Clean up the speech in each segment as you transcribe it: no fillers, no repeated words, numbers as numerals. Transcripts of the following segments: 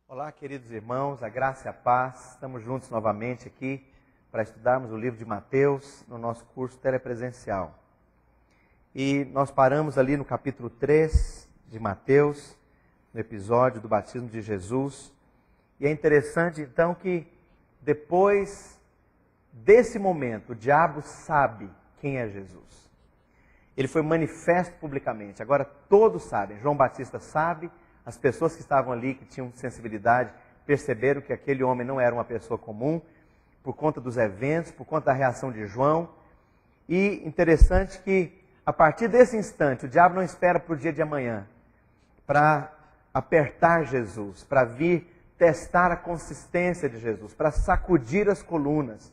Olá, queridos irmãos, a graça e a paz. Estamos juntos novamente aqui para estudarmos o livro de Mateus no nosso curso telepresencial. E nós paramos ali no capítulo 3 de Mateus, no episódio do batismo de Jesus. E é interessante então que depois desse momento, o diabo sabe quem é Jesus. Ele foi manifesto publicamente, agora todos sabem. João Batista sabe. As pessoas que estavam ali, que tinham sensibilidade, perceberam que aquele homem não era uma pessoa comum, por conta dos eventos, por conta da reação de João. E interessante que, a partir desse instante, o diabo não espera para o dia de amanhã, para apertar Jesus, para vir testar a consistência de Jesus, para sacudir as colunas.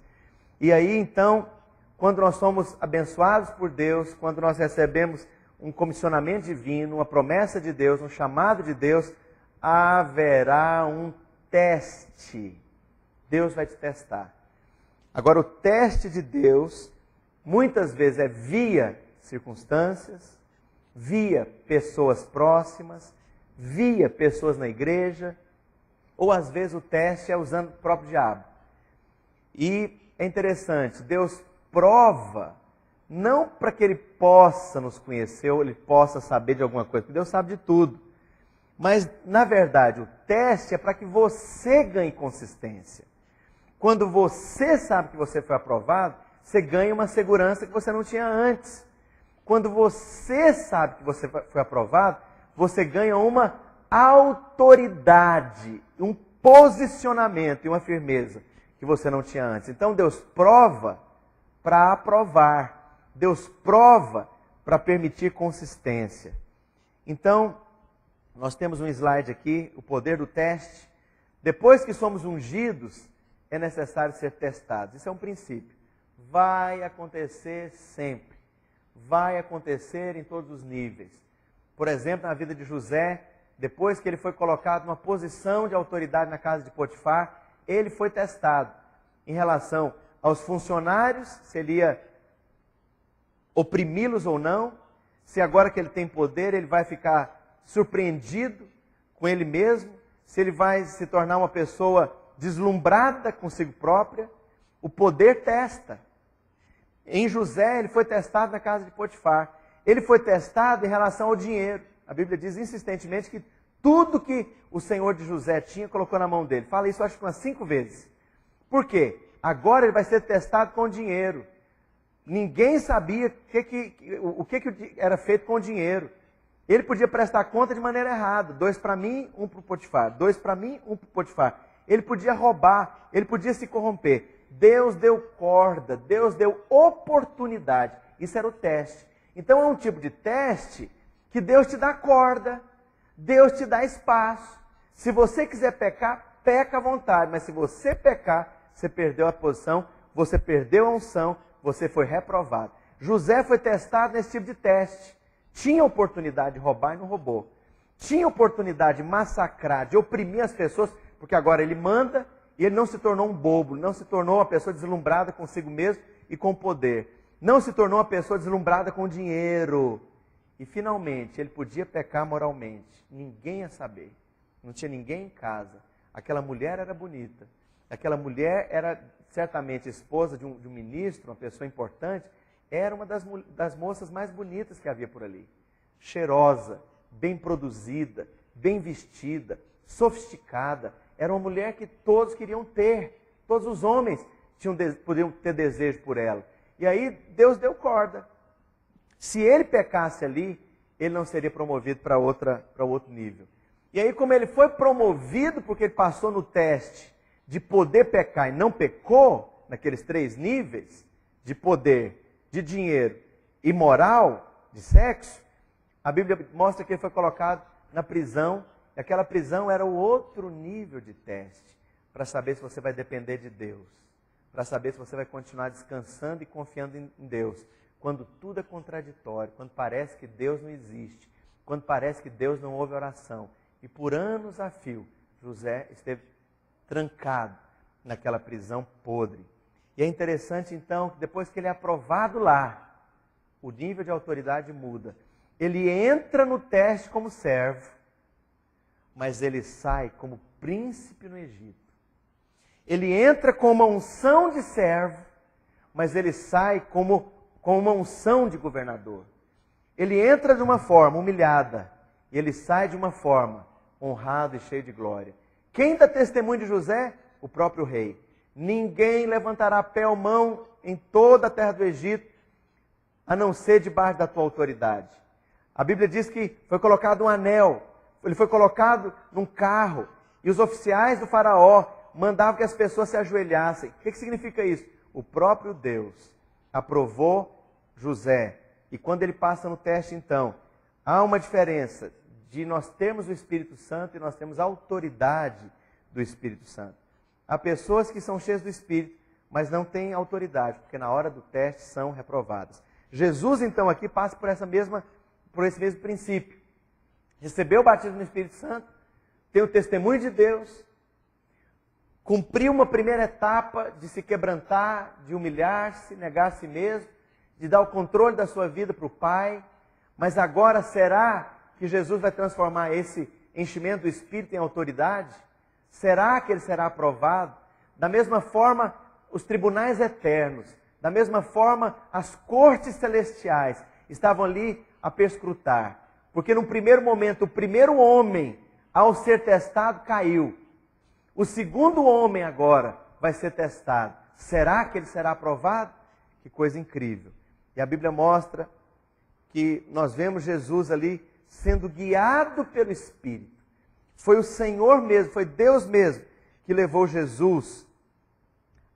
E aí, então, quando nós somos abençoados por Deus, quando nós recebemos um comissionamento divino, uma promessa de Deus, um chamado de Deus, haverá um teste. Deus vai te testar. Agora, o teste de Deus, muitas vezes é via circunstâncias, via pessoas próximas, via pessoas na igreja, ou às vezes o teste é usando o próprio diabo. E é interessante, Deus prova, não para que Ele possa nos conhecer ou Ele possa saber de alguma coisa, porque Deus sabe de tudo. Mas, na verdade, o teste é para que você ganhe consistência. Quando você sabe que você foi aprovado, você ganha uma segurança que você não tinha antes. Quando você sabe que você foi aprovado, você ganha uma autoridade, um posicionamento e uma firmeza que você não tinha antes. Então, Deus prova para aprovar. Deus prova para permitir consistência. Então, nós temos um slide aqui, o poder do teste. Depois que somos ungidos, é necessário ser testados. Isso é um princípio. Vai acontecer sempre. Vai acontecer em todos os níveis. Por exemplo, na vida de José, depois que ele foi colocado numa posição de autoridade na casa de Potifar, ele foi testado em relação aos funcionários, se ele ia oprimi-los ou não, se agora que ele tem poder, ele vai ficar surpreendido com ele mesmo, se ele vai se tornar uma pessoa deslumbrada consigo própria. O poder testa. Em José, ele foi testado na casa de Potifar. Ele foi testado em relação ao dinheiro. A Bíblia diz insistentemente que tudo que o senhor de José tinha, colocou na mão dele. Fala isso, acho que umas 5 vezes. Por quê? Agora ele vai ser testado com dinheiro. Ninguém sabia o que era feito com o dinheiro. Ele podia prestar conta de maneira errada. 2 para mim, 1 para o Potifar. 2 para mim, 1 para o Potifar. Ele podia roubar, ele podia se corromper. Deus deu corda, Deus deu oportunidade. Isso era o teste. Então é um tipo de teste que Deus te dá corda, Deus te dá espaço. Se você quiser pecar, peca à vontade. Mas se você pecar, você perdeu a posição, você perdeu a unção, você foi reprovado. José foi testado nesse tipo de teste. Tinha oportunidade de roubar e não roubou. Tinha oportunidade de massacrar, de oprimir as pessoas, porque agora ele manda e ele não se tornou um bobo, não se tornou uma pessoa deslumbrada consigo mesmo e com poder. Não se tornou uma pessoa deslumbrada com dinheiro. E finalmente ele podia pecar moralmente. Ninguém ia saber. Não tinha ninguém em casa. Aquela mulher era bonita. Aquela mulher era certamente esposa de um ministro, uma pessoa importante, era uma das moças mais bonitas que havia por ali. Cheirosa, bem produzida, bem vestida, sofisticada. Era uma mulher que todos queriam ter. Todos os homens podiam ter desejo por ela. E aí Deus deu corda. Se ele pecasse ali, ele não seria promovido para outro nível. E aí, como ele foi promovido porque ele passou no teste de poder pecar e não pecou, naqueles 3 níveis, de poder, de dinheiro e moral, de sexo, a Bíblia mostra que ele foi colocado na prisão, e aquela prisão era o outro nível de teste, para saber se você vai depender de Deus, para saber se você vai continuar descansando e confiando em Deus, quando tudo é contraditório, quando parece que Deus não existe, quando parece que Deus não ouve oração. E por anos a fio, José esteve trancado naquela prisão podre. E é interessante então que depois que ele é aprovado lá, o nível de autoridade muda. Ele entra no teste como servo. mas ele sai como príncipe no Egito. Ele entra com uma unção de servo, mas ele sai com uma unção de governador. Ele entra de uma forma humilhada, e ele sai de uma forma honrado e cheio de glória. Quem dá testemunho de José? O próprio rei. Ninguém levantará pé ou mão em toda a terra do Egito, a não ser debaixo da tua autoridade. A Bíblia diz que foi colocado um anel, ele foi colocado num carro, e os oficiais do faraó mandavam que as pessoas se ajoelhassem. O que significa isso? O próprio Deus aprovou José. E quando ele passa no teste, então, há uma diferença de nós termos o Espírito Santo e nós temos a autoridade do Espírito Santo. Há pessoas que são cheias do Espírito, mas não têm autoridade, porque na hora do teste são reprovadas. Jesus, então, aqui passa por esse mesmo princípio. Recebeu o batismo no Espírito Santo, tem o testemunho de Deus, cumpriu uma primeira etapa de se quebrantar, de humilhar-se, negar a si mesmo, de dar o controle da sua vida para o Pai. Mas agora, será que Jesus vai transformar esse enchimento do Espírito em autoridade? Será que ele será aprovado? Da mesma forma, os tribunais eternos, da mesma forma, as cortes celestiais estavam ali a perscrutar. Porque no primeiro momento, o primeiro homem, ao ser testado, caiu. O segundo homem agora vai ser testado. Será que ele será aprovado? Que coisa incrível. E a Bíblia mostra que nós vemos Jesus ali sendo guiado pelo Espírito. Foi o Senhor mesmo, foi Deus mesmo que levou Jesus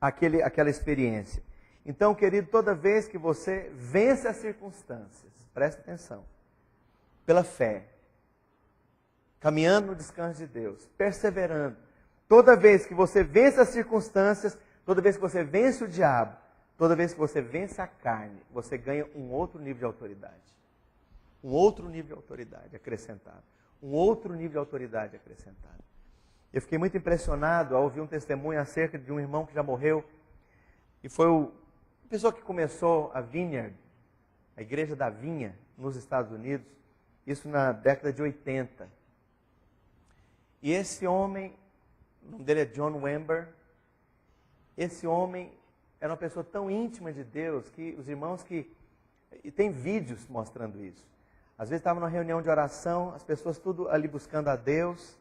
àquela experiência. Então, querido, toda vez que você vence as circunstâncias, preste atenção, pela fé, caminhando no descanso de Deus, perseverando, toda vez que você vence as circunstâncias, toda vez que você vence o diabo, toda vez que você vence a carne, você ganha um outro nível de autoridade. Um outro nível de autoridade acrescentado. Um outro nível de autoridade acrescentado. Eu fiquei muito impressionado ao ouvir um testemunho acerca de um irmão que já morreu. E foi a pessoa que começou a Vineyard, a Igreja da Vinha, nos Estados Unidos. Isso na década de 80. E esse homem, o nome dele é John Wimber. Esse homem era uma pessoa tão íntima de Deus que os irmãos e tem vídeos mostrando isso. Às vezes estava numa reunião de oração, as pessoas tudo ali buscando a Deus.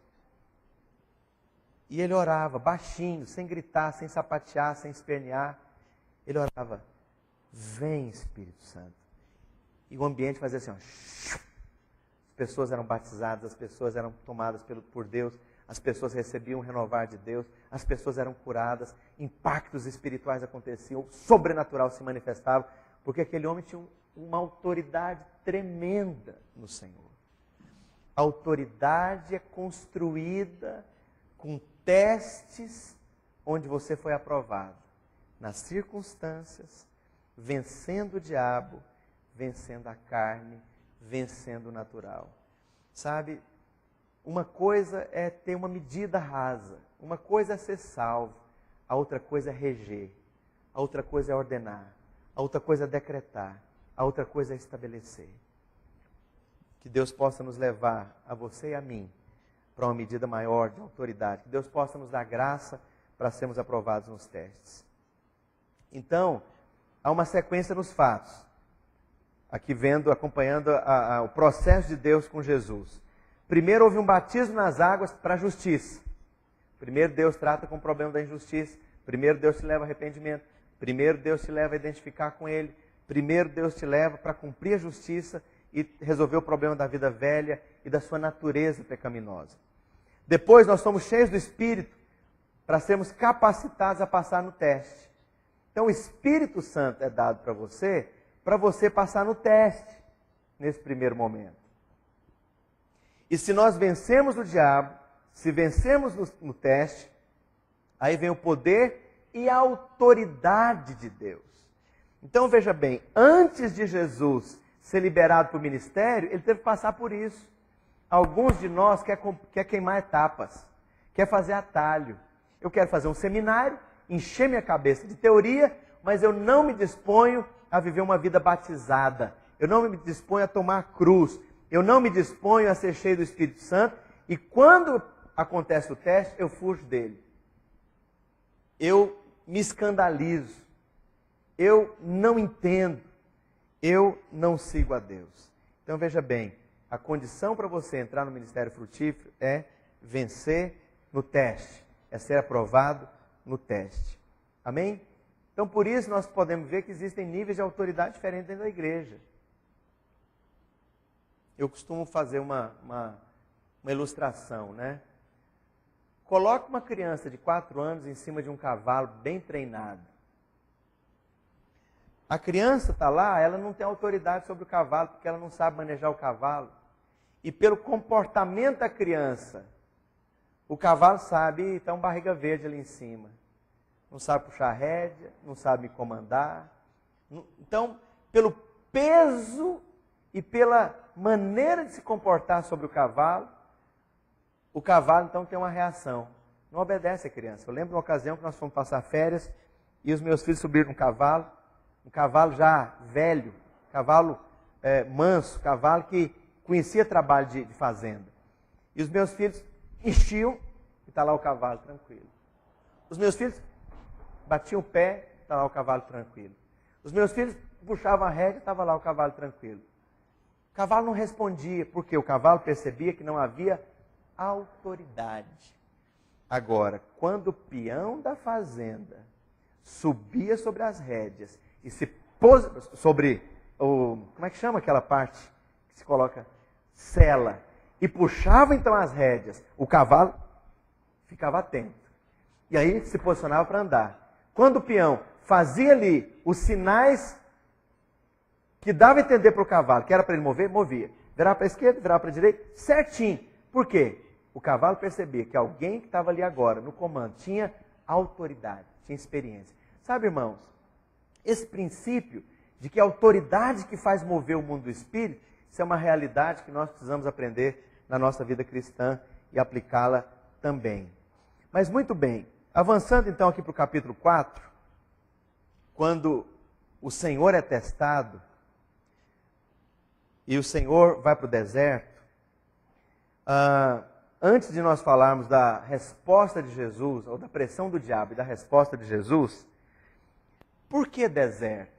E ele orava baixinho, sem gritar, sem sapatear, sem espernear. Ele orava, vem Espírito Santo. E o ambiente fazia assim, ó. As pessoas eram batizadas, as pessoas eram tomadas por Deus. As pessoas recebiam o renovar de Deus, as pessoas eram curadas, impactos espirituais aconteciam, o sobrenatural se manifestava, porque aquele homem tinha uma autoridade tremenda no Senhor. A autoridade é construída com testes onde você foi aprovado, nas circunstâncias, vencendo o diabo, vencendo a carne, vencendo o natural. Sabe? Uma coisa é ter uma medida rasa, uma coisa é ser salvo, a outra coisa é reger, a outra coisa é ordenar, a outra coisa é decretar, a outra coisa é estabelecer. Que Deus possa nos levar, a você e a mim, para uma medida maior de autoridade, que Deus possa nos dar graça para sermos aprovados nos testes. Então, há uma sequência nos fatos, aqui acompanhando o processo de Deus com Jesus. Primeiro houve um batismo nas águas para a justiça. Primeiro Deus trata com o problema da injustiça. Primeiro Deus te leva ao arrependimento. Primeiro Deus te leva a identificar com Ele. Primeiro Deus te leva para cumprir a justiça e resolver o problema da vida velha e da sua natureza pecaminosa. Depois nós somos cheios do Espírito para sermos capacitados a passar no teste. Então o Espírito Santo é dado para você passar no teste, nesse primeiro momento. E se nós vencemos o diabo, se vencermos no teste, aí vem o poder e a autoridade de Deus. Então veja bem, antes de Jesus ser liberado para o ministério, ele teve que passar por isso. Alguns de nós quer queimar etapas, quer fazer atalho. Eu quero fazer um seminário, encher minha cabeça de teoria, mas eu não me disponho a viver uma vida batizada. Eu não me disponho a tomar cruz. Eu não me disponho a ser cheio do Espírito Santo E quando acontece o teste, eu fujo dele. Eu me escandalizo. Eu não entendo. Eu não sigo a Deus. Então veja bem, a condição para você entrar no ministério frutífero é vencer no teste, é ser aprovado no teste. Amém? Então por isso nós podemos ver que existem níveis de autoridade diferentes dentro da igreja. Eu costumo fazer uma ilustração, né? Coloque uma criança de 4 anos em cima de um cavalo bem treinado. A criança está lá, ela não tem autoridade sobre o cavalo, porque ela não sabe manejar o cavalo. E pelo comportamento da criança, o cavalo sabe, está um barriga verde ali em cima. Não sabe puxar a rédea, não sabe me comandar. Então, pelo peso e pela maneira de se comportar sobre o cavalo então tem uma reação. Não obedece a criança. Eu lembro de uma ocasião que nós fomos passar férias e os meus filhos subiram um cavalo já velho, cavalo manso, cavalo que conhecia trabalho de fazenda. E os meus filhos enchiam e está lá o cavalo tranquilo. Os meus filhos batiam o pé, está lá o cavalo tranquilo. Os meus filhos puxavam a rédea, estava lá o cavalo tranquilo. O cavalo não respondia, porque o cavalo percebia que não havia autoridade. Agora, quando o peão da fazenda subia sobre as rédeas e se pôs sobre como é que chama aquela parte que se coloca? Sela. E puxava então as rédeas, o cavalo ficava atento. E aí se posicionava para andar. Quando o peão fazia ali os sinais que dava a entender para o cavalo, que era para ele mover, movia. Virava para a esquerda, virava para a direita, certinho. Por quê? O cavalo percebia que alguém que estava ali agora, no comando, tinha autoridade, tinha experiência. Sabe, irmãos, esse princípio de que a autoridade que faz mover o mundo do Espírito, isso é uma realidade que nós precisamos aprender na nossa vida cristã e aplicá-la também. Mas muito bem, avançando então aqui para o capítulo 4, quando o Senhor é testado e o Senhor vai para o deserto, antes de nós falarmos da resposta de Jesus, ou da pressão do diabo e da resposta de Jesus, por que deserto?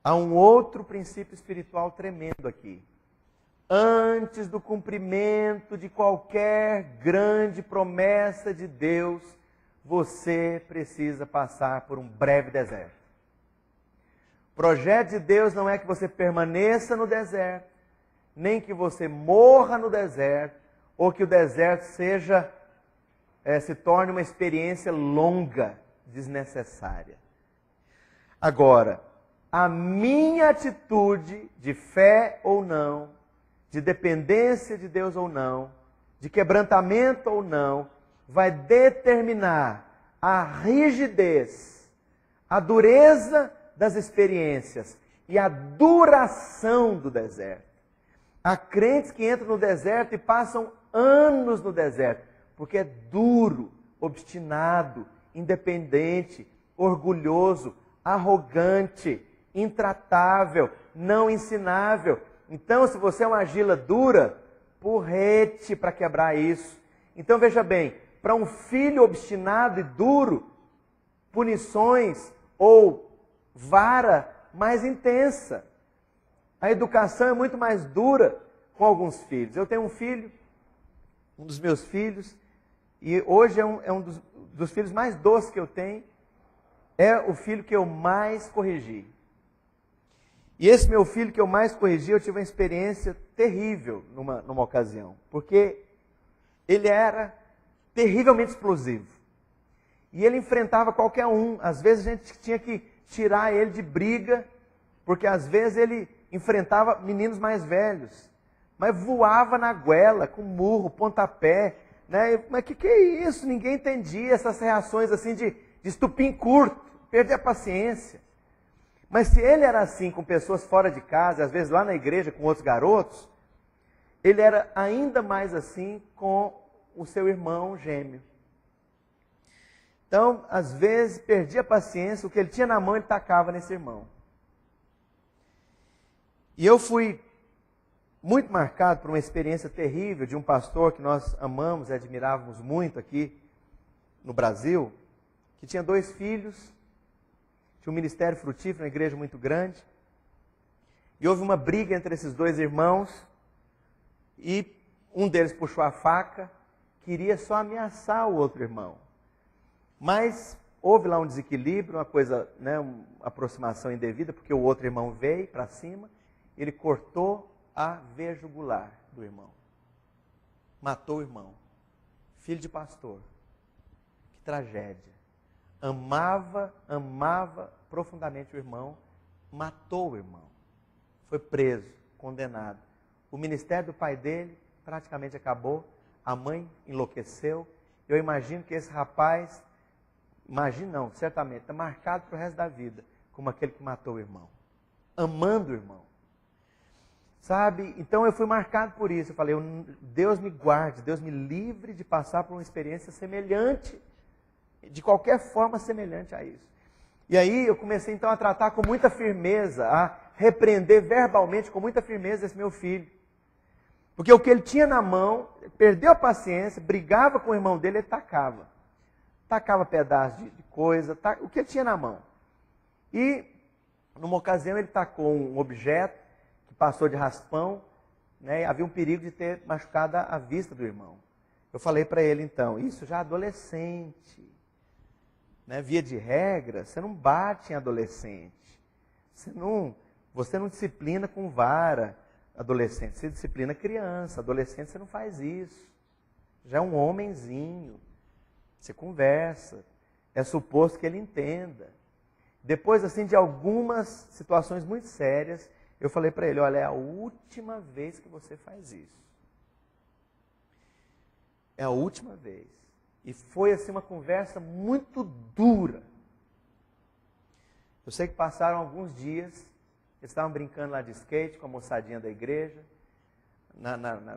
Há um outro princípio espiritual tremendo aqui. Antes do cumprimento de qualquer grande promessa de Deus, você precisa passar por um breve deserto. O projeto de Deus não é que você permaneça no deserto, nem que você morra no deserto, ou que o deserto se torne uma experiência longa, desnecessária. Agora, a minha atitude de fé ou não, de dependência de Deus ou não, de quebrantamento ou não, vai determinar a rigidez, a dureza das experiências e a duração do deserto. Há crentes que entram no deserto e passam anos no deserto, porque é duro, obstinado, independente, orgulhoso, arrogante, intratável, não ensinável. Então, se você é uma argila dura, porrete para quebrar isso. Então, veja bem, para um filho obstinado e duro, punições ou vara mais intensa. A educação é muito mais dura com alguns filhos. Eu tenho um filho, um dos meus filhos, e hoje é um dos filhos mais doces que eu tenho, é o filho que eu mais corrigi. E esse meu filho que eu mais corrigi, eu tive uma experiência terrível numa ocasião, porque ele era terrivelmente explosivo. E ele enfrentava qualquer um. Às vezes a gente tinha que tirar ele de briga, porque às vezes ele enfrentava meninos mais velhos, mas voava na goela, com murro, pontapé, né? Mas que é isso? Ninguém entendia essas reações assim de estupim curto, perder a paciência. Mas se ele era assim com pessoas fora de casa, às vezes lá na igreja com outros garotos, ele era ainda mais assim com o seu irmão gêmeo. Então, às vezes, perdia a paciência, o que ele tinha na mão ele tacava nesse irmão. E eu fui muito marcado por uma experiência terrível de um pastor que nós amamos e admirávamos muito aqui no Brasil, que tinha 2 filhos, tinha um ministério frutífero, uma igreja muito grande, e houve uma briga entre esses 2 irmãos, e um deles puxou a faca, queria só ameaçar o outro irmão. Mas houve lá um desequilíbrio, uma coisa, né, uma aproximação indevida, porque o outro irmão veio para cima, ele cortou a veia jugular do irmão. Matou o irmão. Filho de pastor. Que tragédia. Amava profundamente o irmão, matou o irmão. Foi preso, condenado. O ministério do pai dele praticamente acabou, a mãe enlouqueceu. Eu imagino que esse rapaz, certamente, está marcado para o resto da vida, como aquele que matou o irmão. Amando o irmão. Sabe? Então eu fui marcado por isso. Eu falei, Deus me guarde, Deus me livre de passar por uma experiência semelhante, de qualquer forma semelhante a isso. E aí eu comecei então a tratar com muita firmeza, a repreender verbalmente com muita firmeza esse meu filho. Porque o que ele tinha na mão, perdeu a paciência, brigava com o irmão dele, ele tacava. Tacava pedaços de coisa, o que ele tinha na mão. E numa ocasião ele tacou um objeto, passou de raspão, né, e havia um perigo de ter machucado a vista do irmão. Eu falei para ele então, isso já adolescente, né, via de regra, você não bate em adolescente, você não disciplina com vara adolescente, você disciplina criança, adolescente você não faz isso, já é um homenzinho, você conversa, é suposto que ele entenda. Depois assim de algumas situações muito sérias, eu falei para ele, olha, é a última vez que você faz isso. É a última vez. E foi assim uma conversa muito dura. Eu sei que passaram alguns dias, eles estavam brincando lá de skate com a moçadinha da igreja,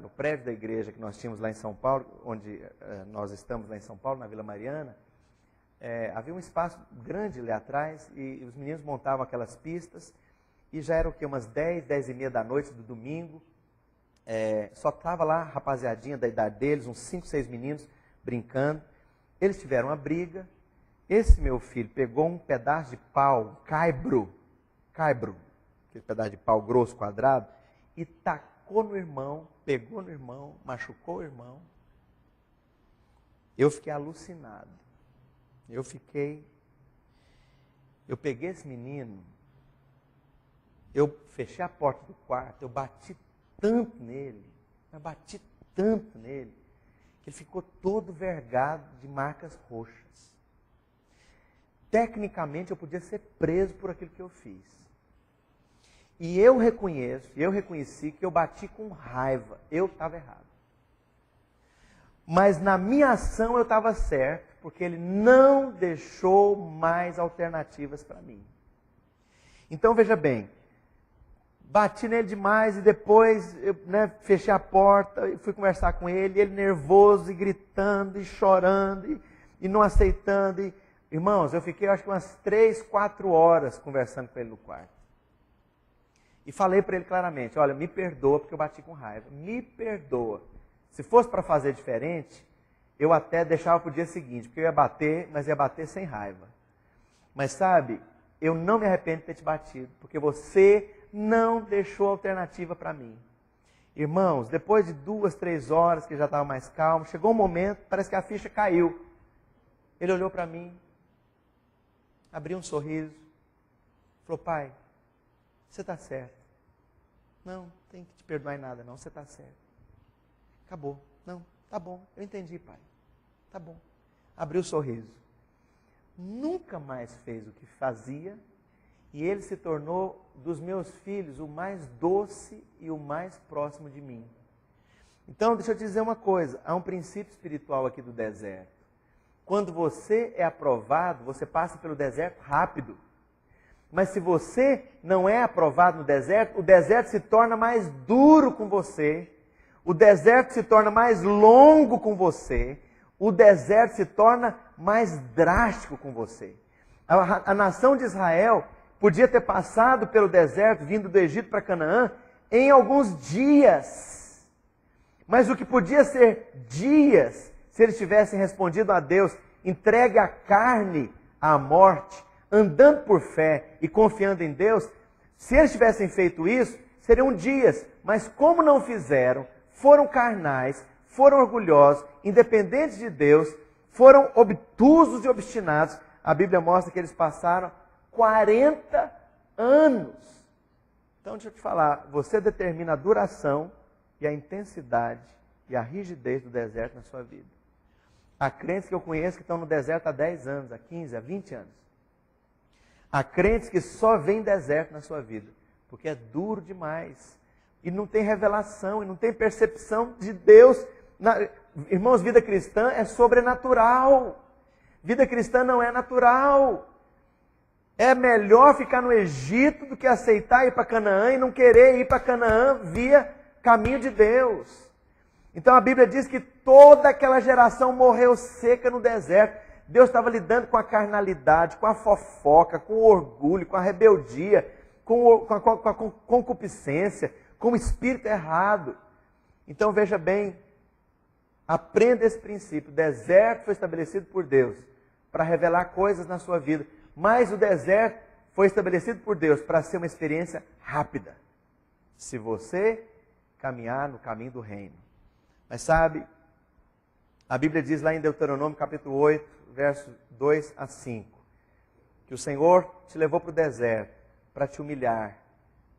no prédio da igreja que nós tínhamos lá em São Paulo, onde nós estamos lá em São Paulo, na Vila Mariana. Havia um espaço grande ali atrás e os meninos montavam aquelas pistas. E já era o quê? Umas 10, 10 e meia da noite do domingo. Só estava lá a rapaziadinha da idade deles, uns 5, 6 meninos brincando. Eles tiveram uma briga. Esse meu filho pegou um pedaço de pau, caibro, aquele pedaço de pau grosso, quadrado, e tacou no irmão, pegou no irmão, machucou o irmão. Eu fiquei alucinado. Eu peguei esse menino, eu fechei a porta do quarto, eu bati tanto nele, que ele ficou todo vergado de marcas roxas. Tecnicamente, eu podia ser preso por aquilo que eu fiz. E eu reconheci que eu bati com raiva, eu estava errado. Mas na minha ação eu estava certo, porque ele não deixou mais alternativas para mim. Então, veja bem, bati nele demais e depois eu, fechei a porta e fui conversar com ele, ele nervoso e gritando e chorando e não aceitando. Irmãos, eu fiquei acho que umas 3, 4 horas conversando com ele no quarto. E falei para ele claramente, olha, me perdoa porque eu bati com raiva, me perdoa. Se fosse para fazer diferente, eu até deixava para o dia seguinte, porque eu ia bater, mas ia bater sem raiva. Mas sabe, eu não me arrependo de ter te batido, porque você não deixou alternativa para mim. Irmãos, depois de 2, 3 horas, que já estava mais calmo, chegou um momento, parece que a ficha caiu. Ele olhou para mim, abriu um sorriso, falou, pai, você está certo. Não, tem que te perdoar em nada não, você está certo. Acabou. Não, tá bom, eu entendi, pai. Tá bom. Abriu o sorriso. Nunca mais fez o que fazia e ele se tornou, dos meus filhos, o mais doce e o mais próximo de mim. Então, deixa eu te dizer uma coisa, há um princípio espiritual aqui do deserto. Quando você é aprovado, você passa pelo deserto rápido. Mas se você não é aprovado no deserto, o deserto se torna mais duro com você, o deserto se torna mais longo com você, o deserto se torna mais drástico com você. A nação de Israel podia ter passado pelo deserto, vindo do Egito para Canaã, em alguns dias. Mas o que podia ser dias, se eles tivessem respondido a Deus, entregue a carne à morte, andando por fé e confiando em Deus, se eles tivessem feito isso, seriam dias. Mas como não fizeram, foram carnais, foram orgulhosos, independentes de Deus, foram obtusos e obstinados, a Bíblia mostra que eles passaram 40 anos. Então deixa eu te falar, você determina a duração e a intensidade e a rigidez do deserto na sua vida. Há crentes que eu conheço que estão no deserto há 10 anos, há 15, há 20 anos. Há crentes que só veem deserto na sua vida, porque é duro demais. E não tem revelação, e não tem percepção de Deus. Irmãos, vida cristã é sobrenatural. Vida cristã não é natural. É melhor ficar no Egito do que aceitar ir para Canaã e não querer ir para Canaã via caminho de Deus. Então a Bíblia diz que toda aquela geração morreu seca no deserto. Deus estava lidando com a carnalidade, com a fofoca, com o orgulho, com a rebeldia, com a concupiscência, com o espírito errado. Então veja bem, aprenda esse princípio. O deserto foi estabelecido por Deus para revelar coisas na sua vida. Mas o deserto foi estabelecido por Deus para ser uma experiência rápida. Se você caminhar no caminho do reino. Mas sabe, a Bíblia diz lá em Deuteronômio capítulo 8, versos 2 a 5, que o Senhor te levou para o deserto para te humilhar,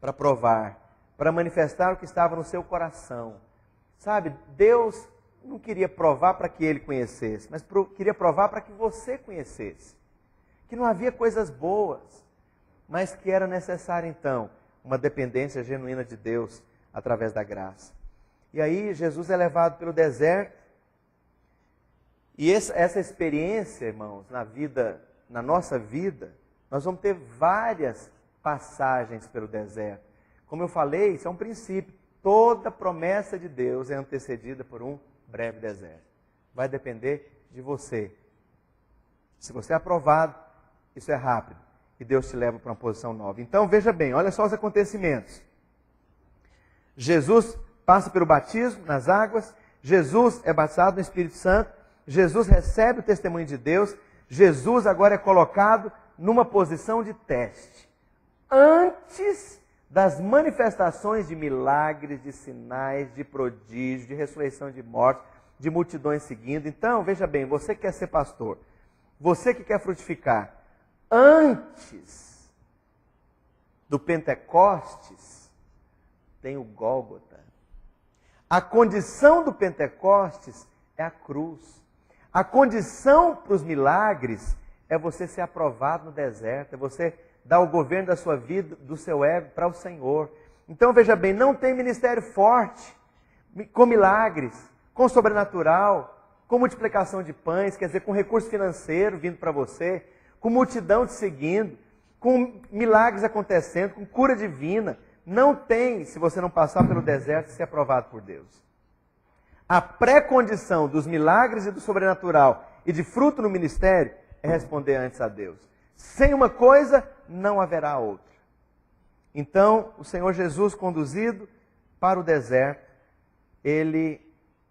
para provar, para manifestar o que estava no seu coração. Sabe, Deus não queria provar para que ele conhecesse, mas queria provar para que você conhecesse. Que não havia coisas boas, mas que era necessário então uma dependência genuína de Deus através da graça. E aí Jesus é levado pelo deserto. E essa experiência, irmãos, na nossa vida, nós vamos ter várias passagens pelo deserto. Como eu falei, isso é um princípio. Toda promessa de Deus é antecedida por um breve deserto. Vai depender de você. Se você é aprovado, isso é rápido. E Deus te leva para uma posição nova. Então, veja bem, olha só os acontecimentos. Jesus passa pelo batismo nas águas. Jesus é batizado no Espírito Santo. Jesus recebe o testemunho de Deus. Jesus agora é colocado numa posição de teste. Antes das manifestações de milagres, de sinais, de prodígios, de ressurreição de mortos, de multidões seguindo. Então, veja bem, você que quer ser pastor, você que quer frutificar, antes do Pentecostes, tem o Gólgota. A condição do Pentecostes é a cruz. A condição para os milagres é você ser aprovado no deserto, é você dar o governo da sua vida, do seu ego, para o Senhor. Então, veja bem, não tem ministério forte, com milagres, com sobrenatural, com multiplicação de pães, quer dizer, com recurso financeiro vindo para você, com multidão te seguindo, com milagres acontecendo, com cura divina. Não tem, se você não passar pelo deserto, ser aprovado por Deus. A pré-condição dos milagres e do sobrenatural e de fruto no ministério é responder antes a Deus. Sem uma coisa, não haverá outra. Então, o Senhor Jesus, conduzido para o deserto, ele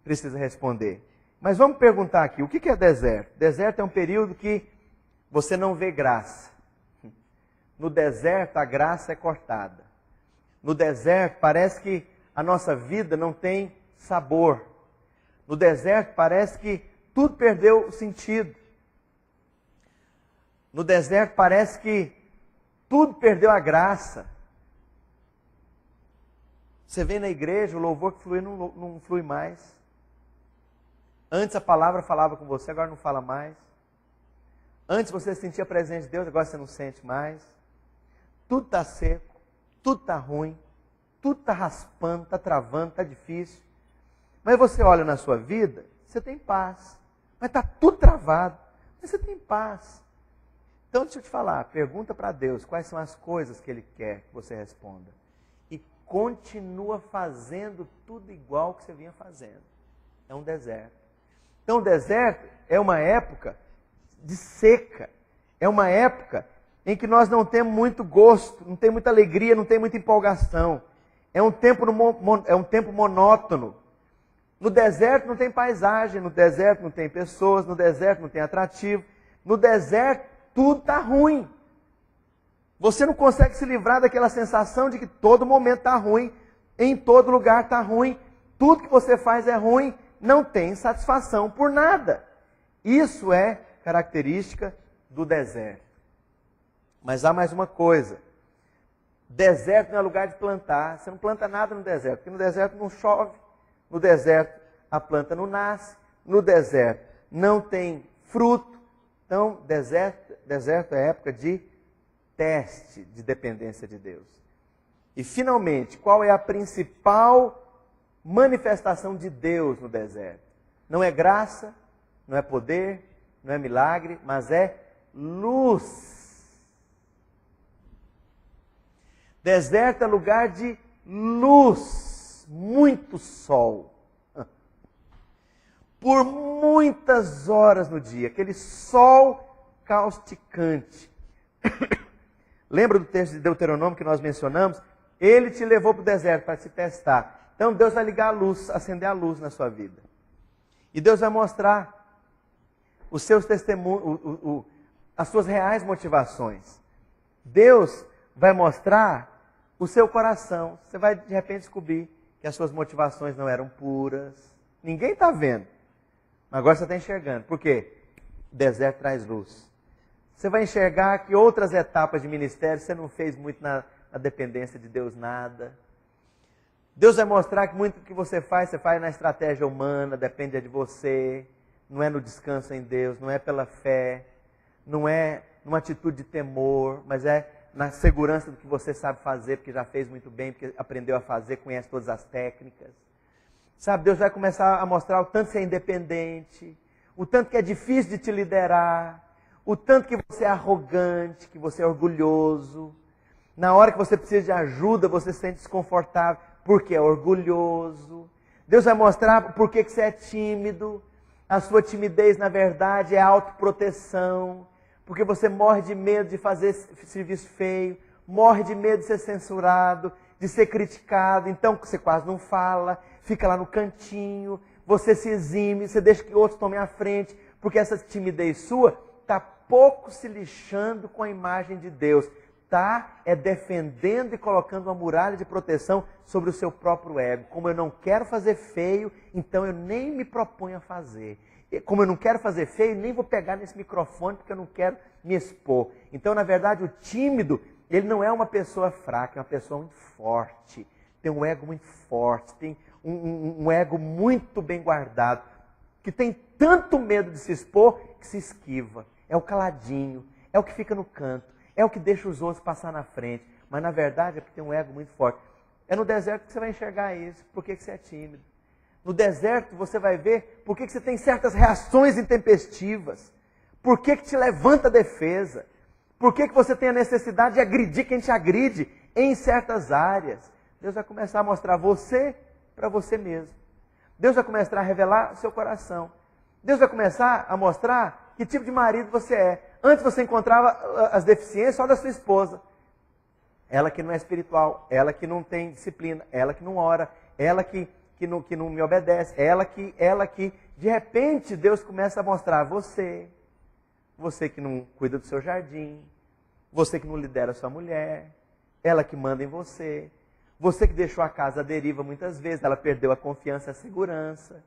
precisa responder. Mas vamos perguntar aqui, o que é deserto? Deserto é um período que você não vê graça. No deserto, a graça é cortada. No deserto, parece que a nossa vida não tem sabor. No deserto, parece que tudo perdeu o sentido. No deserto, parece que tudo perdeu a graça. Você vem na igreja, o louvor que flui não flui mais. Antes a palavra falava com você, agora não fala mais. Antes você sentia a presença de Deus, agora você não sente mais. Tudo está seco, tudo está ruim, tudo está raspando, está travando, está difícil. Mas você olha na sua vida, você tem paz. Mas está tudo travado, mas você tem paz. Então deixa eu te falar, pergunta para Deus quais são as coisas que Ele quer que você responda. E continua fazendo tudo igual que você vinha fazendo. É um deserto. Então o deserto é uma época de seca. É uma época em que nós não temos muito gosto, não tem muita alegria, não tem muita empolgação. É um tempo monótono. No deserto não tem paisagem, no deserto não tem pessoas, no deserto não tem atrativo. No deserto tudo está ruim. Você não consegue se livrar daquela sensação de que todo momento está ruim, em todo lugar está ruim, tudo que você faz é ruim, não tem satisfação por nada. Isso é característica do deserto. Mas há mais uma coisa. Deserto não é lugar de plantar. Você não planta nada no deserto, porque no deserto não chove. No deserto a planta não nasce. No deserto não tem fruto. Então, deserto é época de teste de dependência de Deus. E, finalmente, qual é a principal manifestação de Deus no deserto? Não é graça, não é poder, não é milagre, mas é luz. Deserto é lugar de luz, muito sol. Por muitas horas no dia, aquele sol causticante. Lembra do texto de Deuteronômio que nós mencionamos? Ele te levou para o deserto para te testar. Então Deus vai ligar a luz, acender a luz na sua vida. E Deus vai mostrar os seus testemunhos, as suas reais motivações. Deus vai mostrar o seu coração. Você vai de repente descobrir que as suas motivações não eram puras. Ninguém está vendo. Mas agora você está enxergando. Por quê? O deserto traz luz. Você vai enxergar que outras etapas de ministério você não fez muito na dependência de Deus nada. Deus vai mostrar que muito que você faz na estratégia humana, depende de você. Não é no descanso em Deus, não é pela fé, não é numa atitude de temor, mas é na segurança do que você sabe fazer, porque já fez muito bem, porque aprendeu a fazer, conhece todas as técnicas. Sabe, Deus vai começar a mostrar o tanto que você é independente, o tanto que é difícil de te liderar, o tanto que você é arrogante, que você é orgulhoso. Na hora que você precisa de ajuda, você se sente desconfortável, porque é orgulhoso. Deus vai mostrar por que você é tímido. A sua timidez, na verdade, é autoproteção, porque você morre de medo de fazer serviço feio, morre de medo de ser censurado, de ser criticado, então você quase não fala, fica lá no cantinho, você se exime, você deixa que outros tomem a frente, porque essa timidez sua está pouco se lixando com a imagem de Deus, está defendendo e colocando uma muralha de proteção sobre o seu próprio ego. Como eu não quero fazer feio, então eu nem me proponho a fazer. Como eu não quero fazer feio, nem vou pegar nesse microfone porque eu não quero me expor. Então, na verdade, o tímido, ele não é uma pessoa fraca, é uma pessoa muito forte. Tem um ego muito forte, tem um ego muito bem guardado, que tem tanto medo de se expor que se esquiva. É o caladinho, é o que fica no canto, é o que deixa os outros passar na frente. Mas, na verdade, é porque tem um ego muito forte. É no deserto que você vai enxergar isso. Por que você é tímido? No deserto você vai ver por que você tem certas reações intempestivas. Por que te levanta a defesa? Por que você tem a necessidade de agredir quem te agride em certas áreas? Deus vai começar a mostrar você para você mesmo. Deus vai começar a revelar o seu coração. Deus vai começar a mostrar que tipo de marido você é. Antes você encontrava as deficiências só da sua esposa. Ela que não é espiritual, ela que não tem disciplina, ela que não ora, ela que não me obedece, ela que... De repente Deus começa a mostrar você que não cuida do seu jardim, você que não lidera a sua mulher, ela que manda em você que deixou a casa à deriva muitas vezes, ela perdeu a confiança e a segurança,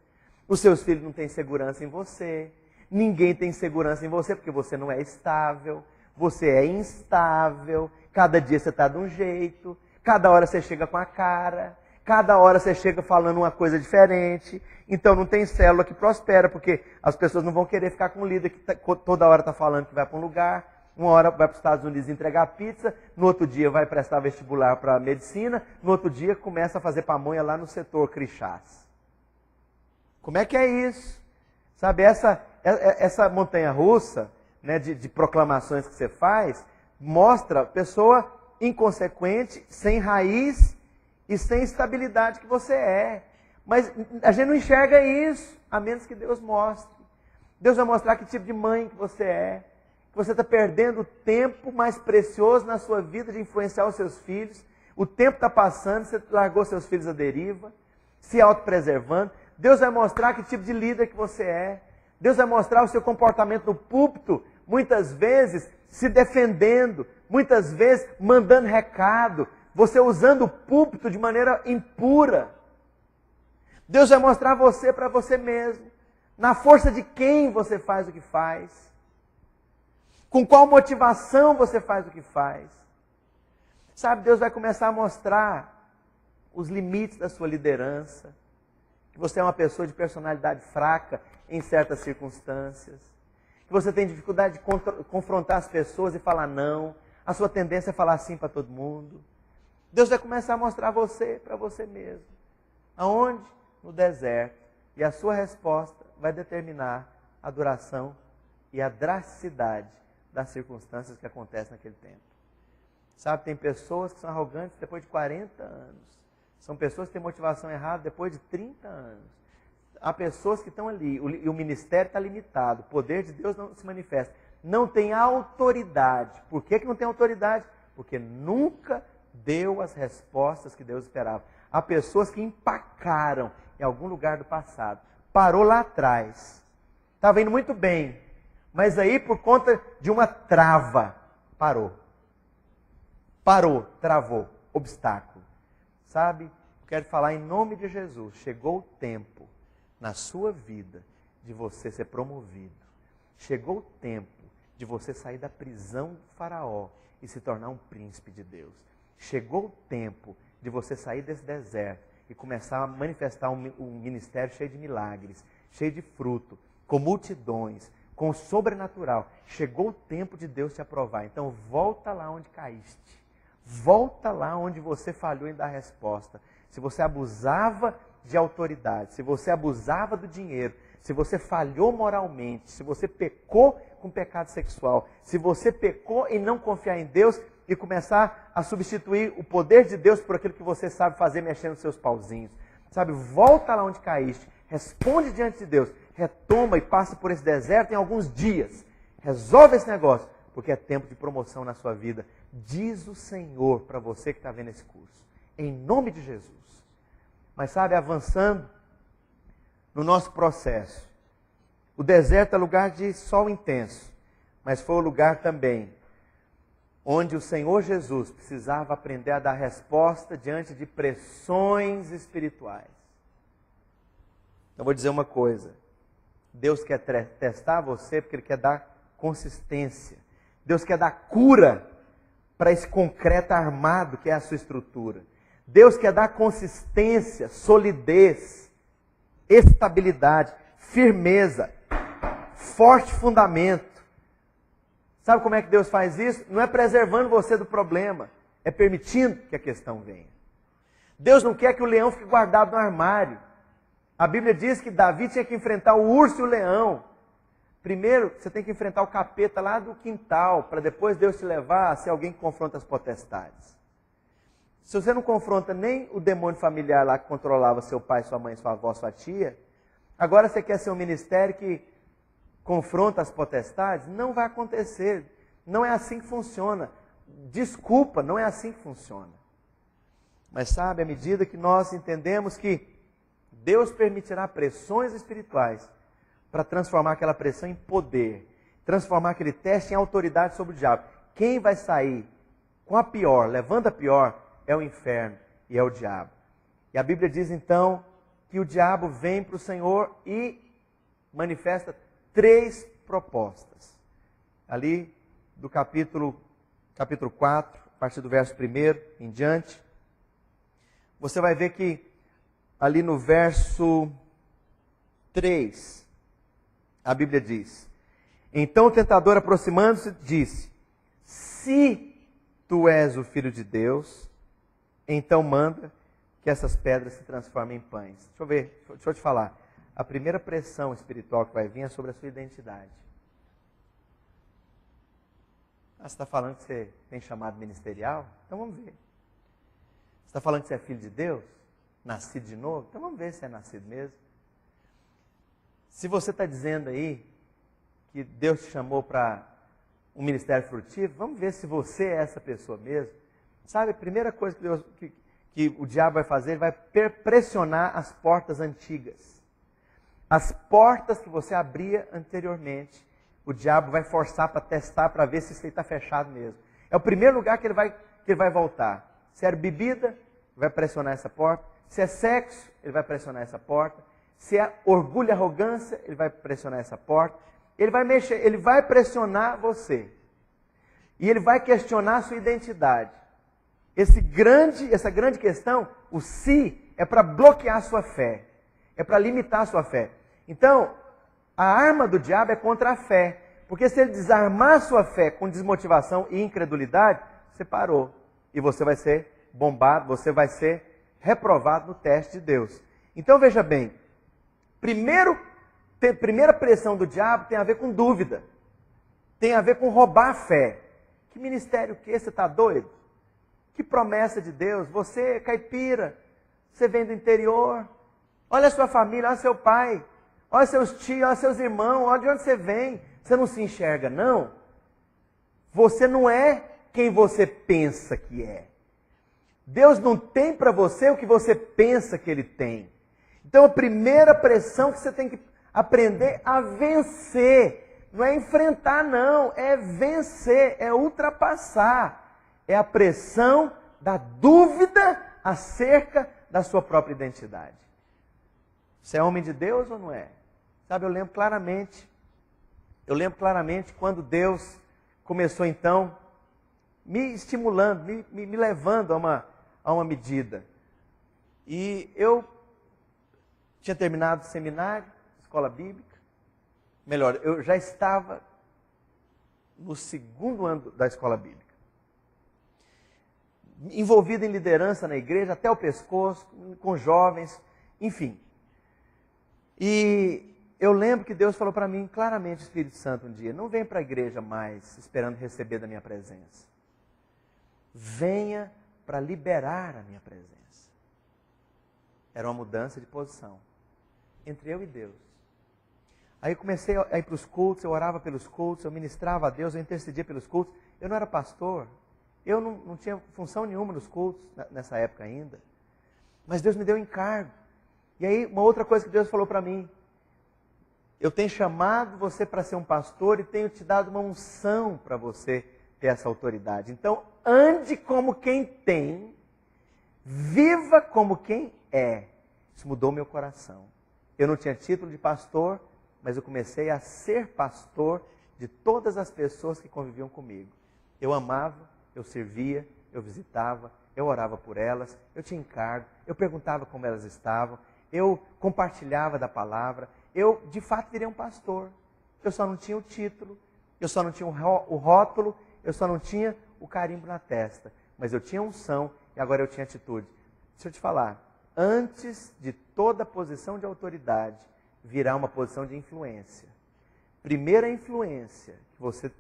os seus filhos não têm segurança em você, ninguém tem segurança em você porque você não é estável, você é instável, cada dia você está de um jeito, cada hora você chega com a cara, cada hora você chega falando uma coisa diferente, então não tem célula que prospera, porque as pessoas não vão querer ficar com um líder que toda hora está falando que vai para um lugar, uma hora vai para os Estados Unidos entregar pizza, no outro dia vai prestar vestibular para medicina, no outro dia começa a fazer pamonha lá no setor Crixás. Como é que é isso? Sabe, essa montanha-russa, né, de proclamações que você faz, mostra a pessoa inconsequente, sem raiz e sem estabilidade que você é. Mas a gente não enxerga isso, a menos que Deus mostre. Deus vai mostrar que tipo de mãe que você é, que você está perdendo o tempo mais precioso na sua vida de influenciar os seus filhos, O tempo está passando, você largou seus filhos à deriva, se autopreservando. Deus vai mostrar que tipo de líder que você é. Deus vai mostrar o seu comportamento no púlpito, muitas vezes se defendendo, muitas vezes mandando recado, você usando o púlpito de maneira impura. Deus vai mostrar você para você mesmo, na força de quem você faz o que faz, com qual motivação você faz o que faz. Sabe, Deus vai começar a mostrar os limites da sua liderança, que você é uma pessoa de personalidade fraca em certas circunstâncias, que você tem dificuldade de confrontar as pessoas e falar não, a sua tendência é falar sim para todo mundo. Deus vai começar a mostrar você para você mesmo. Aonde? No deserto. E a sua resposta vai determinar a duração e a drasticidade das circunstâncias que acontecem naquele tempo. Sabe, tem pessoas que são arrogantes depois de 40 anos. São pessoas que têm motivação errada depois de 30 anos. Há pessoas que estão ali, e o ministério está limitado, o poder de Deus não se manifesta. Não tem autoridade. Por que não tem autoridade? Porque nunca deu as respostas que Deus esperava. Há pessoas que empacaram em algum lugar do passado. Parou lá atrás. Estava indo muito bem. Mas aí, por conta de uma trava, parou. Parou, travou, obstáculo. Sabe, eu quero falar em nome de Jesus. Chegou o tempo na sua vida de você ser promovido. Chegou o tempo de você sair da prisão do faraó e se tornar um príncipe de Deus. Chegou o tempo de você sair desse deserto e começar a manifestar um ministério cheio de milagres, cheio de fruto, com multidões, com o sobrenatural. Chegou o tempo de Deus te aprovar. Então volta lá onde caíste. Volta lá onde você falhou em dar resposta. Se você abusava de autoridade, se você abusava do dinheiro, se você falhou moralmente, se você pecou com pecado sexual, se você pecou em não confiar em Deus e começar a substituir o poder de Deus por aquilo que você sabe fazer mexendo nos seus pauzinhos. Sabe, volta lá onde caíste, responde diante de Deus, retoma e passa por esse deserto em alguns dias. Resolve esse negócio, porque é tempo de promoção na sua vida. Diz o Senhor para você que está vendo esse curso. Em nome de Jesus. Mas sabe, avançando no nosso processo. O deserto é lugar de sol intenso, mas foi o lugar também onde o Senhor Jesus precisava aprender a dar resposta diante de pressões espirituais. Eu vou dizer uma coisa. Deus quer testar você porque Ele quer dar consistência. Deus quer dar cura para esse concreto armado que é a sua estrutura. Deus quer dar consistência, solidez, estabilidade, firmeza, forte fundamento. Sabe como é que Deus faz isso? Não é preservando você do problema, é permitindo que a questão venha. Deus não quer que o leão fique guardado no armário. A Bíblia diz que Davi tinha que enfrentar o urso e o leão. Primeiro, você tem que enfrentar o capeta lá do quintal, para depois Deus te levar a ser alguém que confronta as potestades. Se você não confronta nem o demônio familiar lá que controlava seu pai, sua mãe, sua avó, sua tia, agora você quer ser um ministério que confronta as potestades? Não vai acontecer. Não é assim que funciona. Desculpa, não é assim que funciona. Mas sabe, à medida que nós entendemos que Deus permitirá pressões espirituais para transformar aquela pressão em poder, transformar aquele teste em autoridade sobre o diabo. Quem vai sair com a pior, levando a pior, é o inferno e é o diabo. E a Bíblia diz então que o diabo vem para o Senhor e manifesta 3 propostas. Ali do capítulo 4, a partir do verso 1 em diante, você vai ver que ali no verso 3, a Bíblia diz: então o tentador, aproximando-se, disse: se tu és o Filho de Deus, então manda que essas pedras se transformem em pães. Deixa eu te falar. A primeira pressão espiritual que vai vir é sobre a sua identidade. Você está falando que você tem chamado ministerial? Então vamos ver. Você está falando que você é filho de Deus? Nascido de novo? Então vamos ver se é nascido mesmo. Se você está dizendo aí que Deus te chamou para um ministério frutífero, vamos ver se você é essa pessoa mesmo. Sabe, a primeira coisa que o diabo vai fazer, ele vai pressionar as portas antigas. As portas que você abria anteriormente, o diabo vai forçar para testar, para ver se isso está fechado mesmo. É o primeiro lugar que ele vai voltar. Se é bebida, vai pressionar essa porta. Se é sexo, ele vai pressionar essa porta. Se é orgulho e arrogância, ele vai pressionar essa porta. Ele vai pressionar você. E ele vai questionar a sua identidade. Essa grande questão, o se, é para bloquear a sua fé. É para limitar a sua fé. Então, a arma do diabo é contra a fé. Porque se ele desarmar a sua fé com desmotivação e incredulidade, você parou. E você vai ser bombado, você vai ser reprovado no teste de Deus. Então veja bem, primeira pressão do diabo tem a ver com dúvida. Tem a ver com roubar a fé. Que ministério que é? Você está doido? Que promessa de Deus? Você é caipira, você vem do interior. Olha a sua família, olha seu pai, olha seus tios, olha seus irmãos, olha de onde você vem. Você não se enxerga, não? Você não é quem você pensa que é. Deus não tem para você o que você pensa que Ele tem. Então a primeira pressão que você tem que aprender a vencer, não é enfrentar não, é vencer, é ultrapassar. É a pressão da dúvida acerca da sua própria identidade. Você é homem de Deus ou não é? Sabe, eu lembro claramente quando Deus começou então me estimulando, me levando a uma medida. E eu tinha terminado o seminário, escola bíblica. Melhor, eu já estava no 2º ano da escola bíblica. Envolvido em liderança na igreja, até o pescoço, com jovens, enfim. E eu lembro que Deus falou para mim claramente, o Espírito Santo, um dia, não vem para a igreja mais esperando receber da minha presença. Venha para liberar a minha presença. Era uma mudança de posição entre eu e Deus. Aí eu comecei a ir para os cultos, eu orava pelos cultos, eu ministrava a Deus, eu intercedia pelos cultos. Eu não era pastor, eu não tinha função nenhuma nos cultos nessa época ainda. Mas Deus me deu encargo. E aí uma outra coisa que Deus falou para mim, eu tenho chamado você para ser um pastor e tenho te dado uma unção para você ter essa autoridade. Então, ande como quem tem, viva como quem é. Isso mudou meu coração. Eu não tinha título de pastor, mas eu comecei a ser pastor de todas as pessoas que conviviam comigo. Eu amava, eu servia, eu visitava, eu orava por elas, eu tinha encargo, eu perguntava como elas estavam, eu compartilhava da palavra. Eu, de fato, virei um pastor. Eu só não tinha o título, eu só não tinha o rótulo, eu só não tinha o carimbo na testa. Mas eu tinha unção e agora eu tinha atitude. Deixa eu te falar, antes de toda posição de autoridade, virá uma posição de influência. Primeira influência que você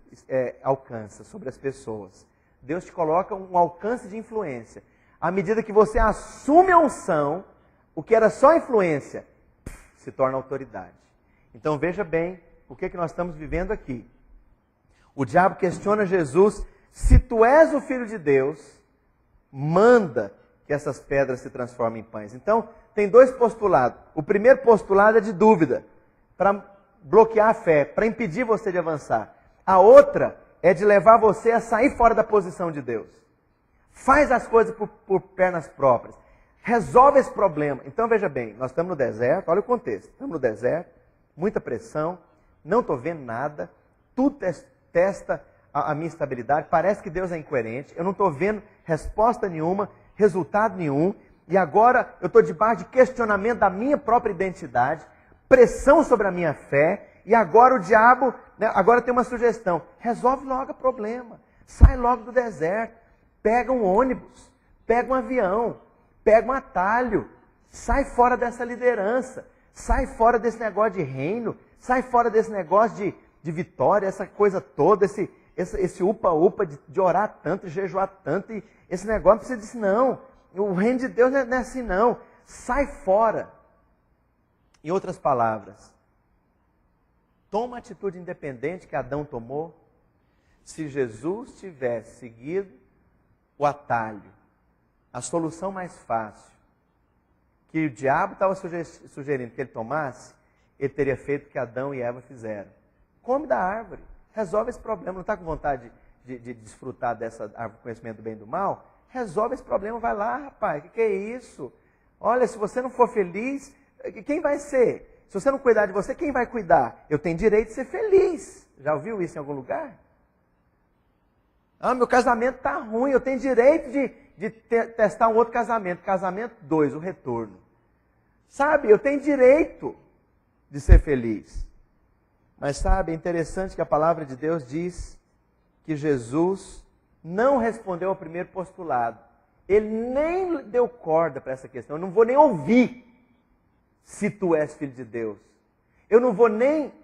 alcança sobre as pessoas. Deus te coloca um alcance de influência. À medida que você assume a unção, o que era só influência, se torna autoridade. Então veja bem o que nós estamos vivendo aqui. O diabo questiona Jesus, se tu és o Filho de Deus, manda que essas pedras se transformem em pães. Então tem dois postulados. O primeiro postulado é de dúvida, para bloquear a fé, para impedir você de avançar. A outra é de levar você a sair fora da posição de Deus. Faz as coisas por pernas próprias. Resolve esse problema. Então veja bem, nós estamos no deserto, olha o contexto. Estamos no deserto, muita pressão, não estou vendo nada, tudo testa a minha estabilidade, parece que Deus é incoerente, eu não estou vendo resposta nenhuma, resultado nenhum, e agora eu estou debaixo de questionamento da minha própria identidade, pressão sobre a minha fé, e agora o diabo, agora tem uma sugestão, resolve logo o problema, sai logo do deserto, pega um ônibus, pega um avião, pega um atalho, sai fora dessa liderança, sai fora desse negócio de reino, sai fora desse negócio de vitória, essa coisa toda, esse upa-upa de orar tanto, de jejuar tanto, e esse negócio não precisa disso não, o reino de Deus não é assim não, sai fora. Em outras palavras, toma a atitude independente que Adão tomou. Se Jesus tivesse seguido o atalho, a solução mais fácil, que o diabo estava sugerindo que ele tomasse, ele teria feito o que Adão e Eva fizeram. Come da árvore, resolve esse problema. Não está com vontade de desfrutar dessa árvore do conhecimento do bem e do mal? Resolve esse problema, vai lá, rapaz, que é isso? Olha, se você não for feliz, quem vai ser? Se você não cuidar de você, quem vai cuidar? Eu tenho direito de ser feliz. Já ouviu isso em algum lugar? Ah, meu casamento está ruim, eu tenho direito de testar um outro casamento. Casamento 2, o retorno. Sabe, eu tenho direito de ser feliz. Mas sabe, é interessante que a palavra de Deus diz que Jesus não respondeu ao primeiro postulado. Ele nem deu corda para essa questão. Eu não vou nem ouvir se tu és filho de Deus. Eu não vou nem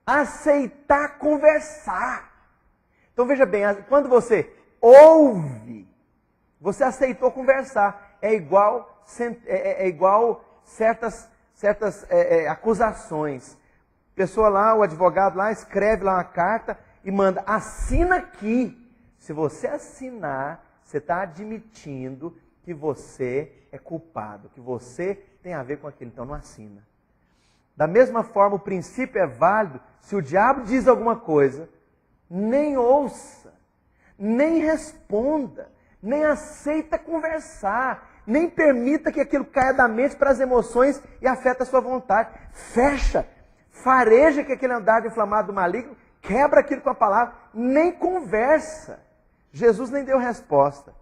aceitar conversar. Então veja bem, quando você ouve, você aceitou conversar. É igual certas acusações. A pessoa lá, o advogado lá, escreve lá uma carta e manda, assina aqui. Se você assinar, você está admitindo que você é culpado, que você tem a ver com aquilo, então não assina. Da mesma forma, o princípio é válido se o diabo diz alguma coisa, nem ouça, nem responda, nem aceita conversar, nem permita que aquilo caia da mente para as emoções e afeta a sua vontade. Fecha, fareja que aquele andar inflamado do maligno, quebra aquilo com a palavra, nem conversa. Jesus nem deu resposta.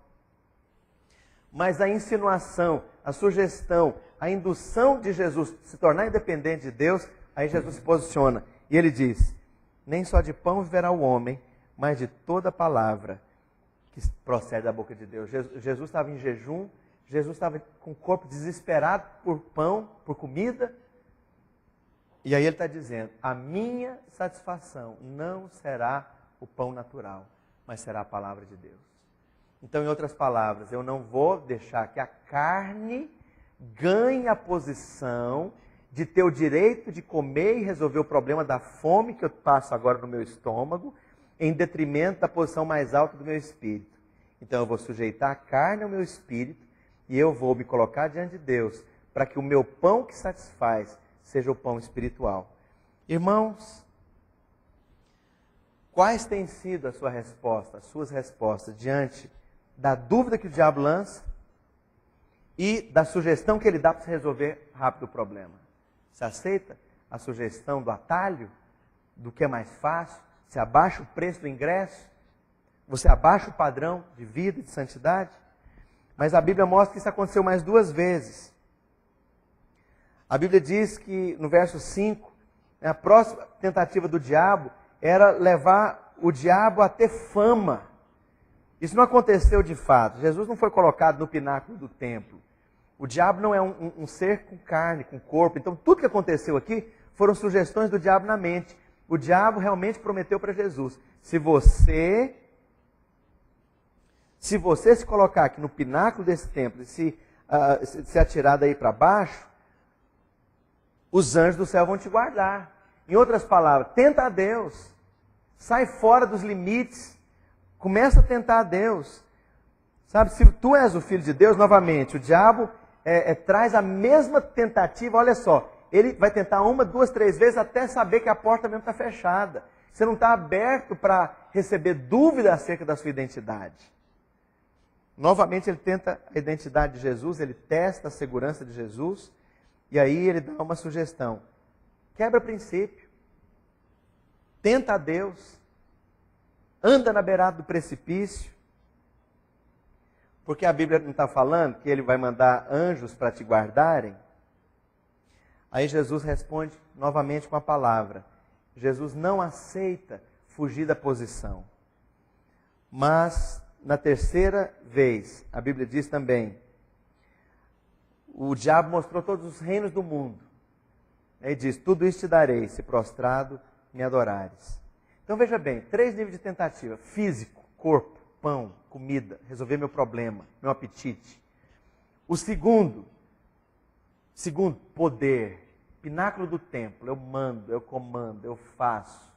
Mas a insinuação, a sugestão, a indução de Jesus se tornar independente de Deus, aí Jesus se posiciona. E ele diz, nem só de pão viverá o homem, mas de toda palavra que procede da boca de Deus. Jesus estava em jejum, Jesus estava com o corpo desesperado por pão, por comida. E aí ele está dizendo, a minha satisfação não será o pão natural, mas será a palavra de Deus. Então, em outras palavras, eu não vou deixar que a carne ganhe a posição de ter o direito de comer e resolver o problema da fome que eu passo agora no meu estômago, em detrimento da posição mais alta do meu espírito. Então, eu vou sujeitar a carne ao meu espírito e eu vou me colocar diante de Deus para que o meu pão que satisfaz seja o pão espiritual. Irmãos, quais têm sido a sua resposta, as suas respostas diante da dúvida que o diabo lança e da sugestão que ele dá para se resolver rápido o problema? Você aceita a sugestão do atalho, do que é mais fácil? Você abaixa o preço do ingresso? Você abaixa o padrão de vida e de santidade? Mas a Bíblia mostra que isso aconteceu mais 2 vezes. A Bíblia diz que no verso 5, a próxima tentativa do diabo era levar o diabo a ter fama. Isso não aconteceu de fato. Jesus não foi colocado no pináculo do templo. O diabo não é um ser com carne, com corpo. Então tudo que aconteceu aqui foram sugestões do diabo na mente. O diabo realmente prometeu para Jesus, se você se colocar aqui no pináculo desse templo e se atirar daí para baixo, os anjos do céu vão te guardar. Em outras palavras, tenta a Deus. Sai fora dos limites. Começa a tentar a Deus. Sabe, se tu és o filho de Deus, novamente, o diabo traz a mesma tentativa. Olha só, ele vai tentar 1, 2, 3 vezes até saber que a porta mesmo está fechada. Você não está aberto para receber dúvida acerca da sua identidade. Novamente ele tenta a identidade de Jesus, ele testa a segurança de Jesus. E aí ele dá uma sugestão. Quebra princípio. Tenta a Deus. Anda na beirada do precipício. Porque a Bíblia não está falando que ele vai mandar anjos para te guardarem? Aí Jesus responde novamente com a palavra. Jesus não aceita fugir da posição. Mas, na terceira vez, a Bíblia diz também, o diabo mostrou todos os reinos do mundo. Ele diz, tudo isso te darei, se prostrado me adorares. Então veja bem, 3 níveis de tentativa. Físico, corpo, pão, comida, resolver meu problema, meu apetite. O segundo, poder, pináculo do templo. Eu mando, eu comando, eu faço.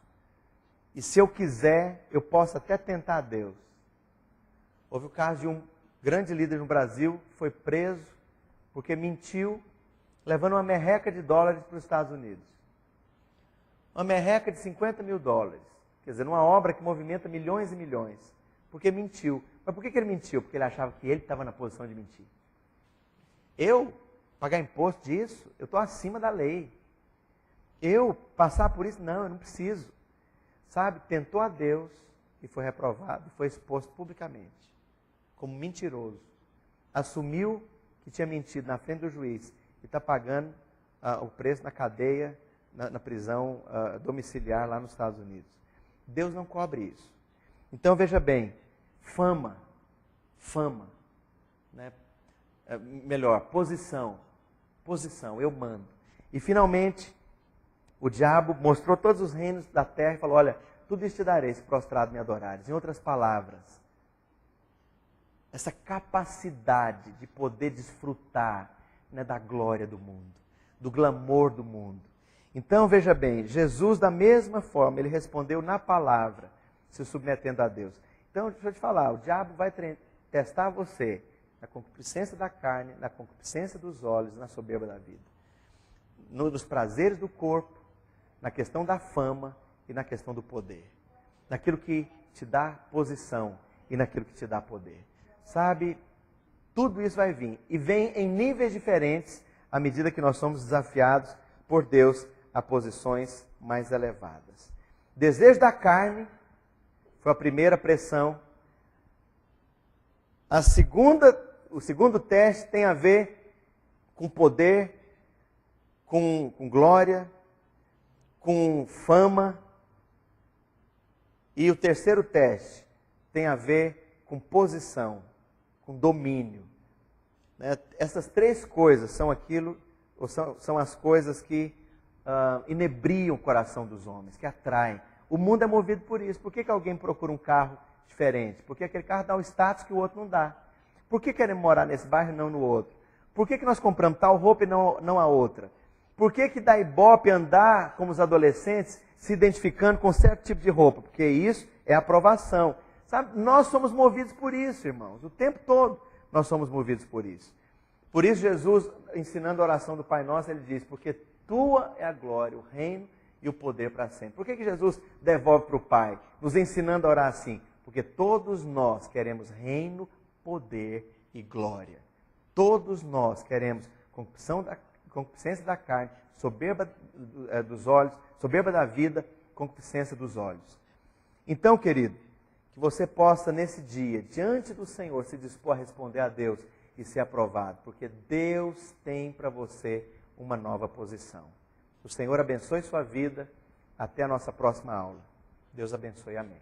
E se eu quiser, eu posso até tentar a Deus. Houve o caso de um grande líder no Brasil, foi preso porque mentiu, levando uma merreca de dólares para os Estados Unidos. Uma merreca de 50 mil dólares. Quer dizer, uma obra que movimenta milhões e milhões. Porque mentiu. Mas por que ele mentiu? Porque ele achava que ele estava na posição de mentir. Eu pagar imposto disso, eu estou acima da lei. Eu passar por isso, não, eu não preciso. Sabe, tentou a Deus e foi reprovado, foi exposto publicamente como mentiroso. Assumiu que tinha mentido na frente do juiz e está pagando o preço na cadeia, na prisão domiciliar lá nos Estados Unidos. Deus não cobre isso. Então veja bem, fama, né? Melhor, posição, eu mando. E finalmente, o diabo mostrou todos os reinos da terra e falou, olha, tudo isso te darei se prostrado me adorares. Em outras palavras, essa capacidade de poder desfrutar, né, da glória do mundo, do glamour do mundo. Então, veja bem, Jesus, da mesma forma, ele respondeu na palavra, se submetendo a Deus. Então, deixa eu te falar, o diabo vai testar você na concupiscência da carne, na concupiscência dos olhos, na soberba da vida. Nos prazeres do corpo, na questão da fama e na questão do poder. Naquilo que te dá posição e naquilo que te dá poder. Sabe, tudo isso vai vir. E vem em níveis diferentes à medida que nós somos desafiados por Deus a posições mais elevadas. Desejo da carne foi a primeira pressão. O segundo teste tem a ver com poder, com glória, com fama. E o terceiro teste tem a ver com posição, com domínio. Essas três coisas são aquilo, são as coisas que inebriam o coração dos homens, que atraem. O mundo é movido por isso. Por que alguém procura um carro diferente? Porque aquele carro dá um status que o outro não dá. Por que querem morar nesse bairro e não no outro? Por que nós compramos tal roupa e não a outra? Por que dá ibope andar como os adolescentes se identificando com certo tipo de roupa? Porque isso é aprovação. Sabe, nós somos movidos por isso, irmãos. O tempo todo nós somos movidos por isso. Por isso Jesus, ensinando a oração do Pai Nosso, ele diz, porque tua é a glória, o reino e o poder para sempre. Por que Jesus devolve para o Pai, nos ensinando a orar assim? Porque todos nós queremos reino, poder e glória. Todos nós queremos concupiscência da carne, soberba dos olhos, soberba da vida, concupiscência dos olhos. Então, querido, que você possa nesse dia, diante do Senhor, se dispor a responder a Deus e ser aprovado, porque Deus tem para você uma nova posição. O Senhor abençoe sua vida. Até a nossa próxima aula. Deus abençoe. Amém.